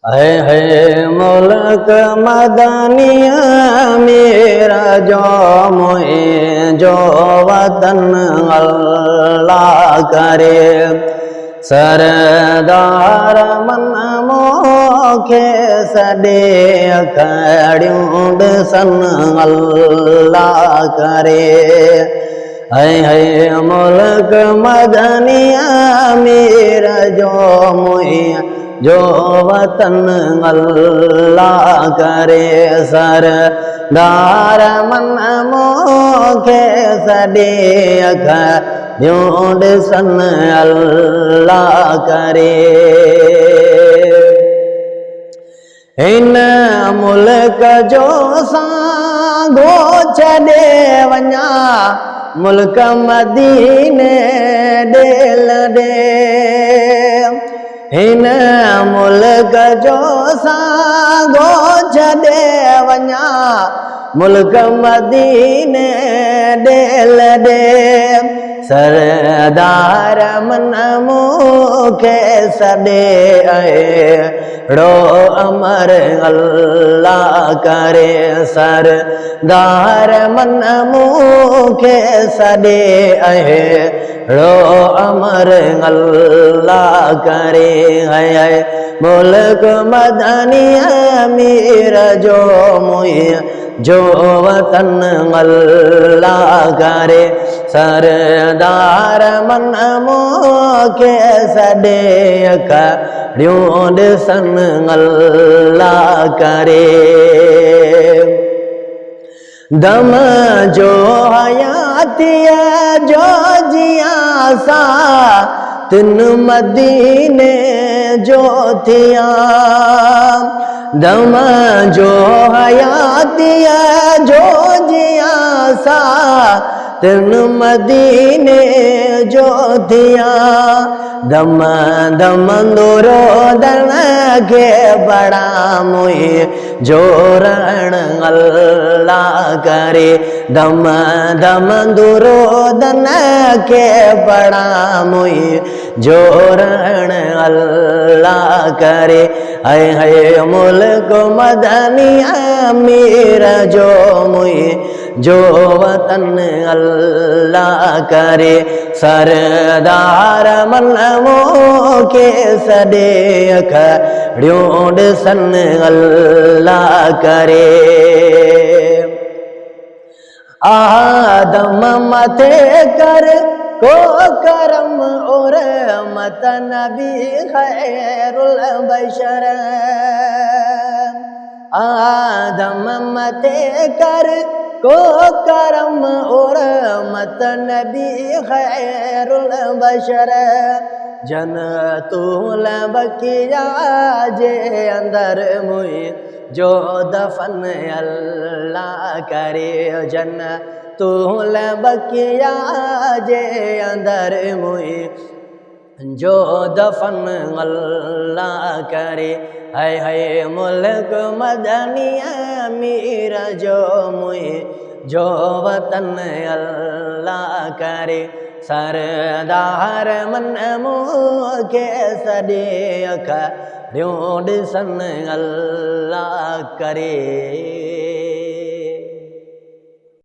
है मुल्क मदनिया मेरा जो मुझे जो वतन अल्लाह करे सरदार मन मोखे सदे अखड़ियों सन अल्लाह करे है मुल्क मदनिया मेरा जो मुझे जो वतन अल्लाह करे सरदार मन मोखे सदे अखड़ियों सन अल्लाह करे इन मुल्क जो सांगो छॾे वञा मुल्क मदीने डेल दे इन मुल्क जो सांगो छॾे वञा मुल्क मदीने डेल दे सरदार मन मूंखे सॾे रो अमर अल्लाह करे सरदार मन मूंखे सॾे रो अमर अल्लाह करे है मुल्क मदनिया मेरा जो मुझे जो वतन अल्लाह करे सरदार मन मूंखे सॾे अखड़ियों सन अल्लाह करे दम जो हयातिया जो जिया सा तिन मदीने जो थिया दम जो हयातिया जो जिया सा तिन मदीने जो थिया दम दम दूरो दन के बड़ा मुझे जोरण अल्लाह करे दम दम दूरो दन के बड़ा मुझे जोरण अल्लाह करे है मुल्क मदनिया मेरा जो मुझे जो वतन अल्लाह करे सरदार मन मूंखे सॾे अखड़ियों सन अल्लाह करे आदम मथे कर को करम और मत नबी खैरुल बशर आदम मथे कर को करम और मत नबी खैरुल बशर जन्नतुल बकिया जे अंदर मुझे जो दफन अल्लाह करे जन्नतुल बकिया जे अंदर मुझे जो दफन अल्लाह करे है मुल्क मदनिया मेरा जो मुझे जो वतन अल्लाह करे सरदार मन मूंखे सॾे अखड़ियों सन अल्लाह करे।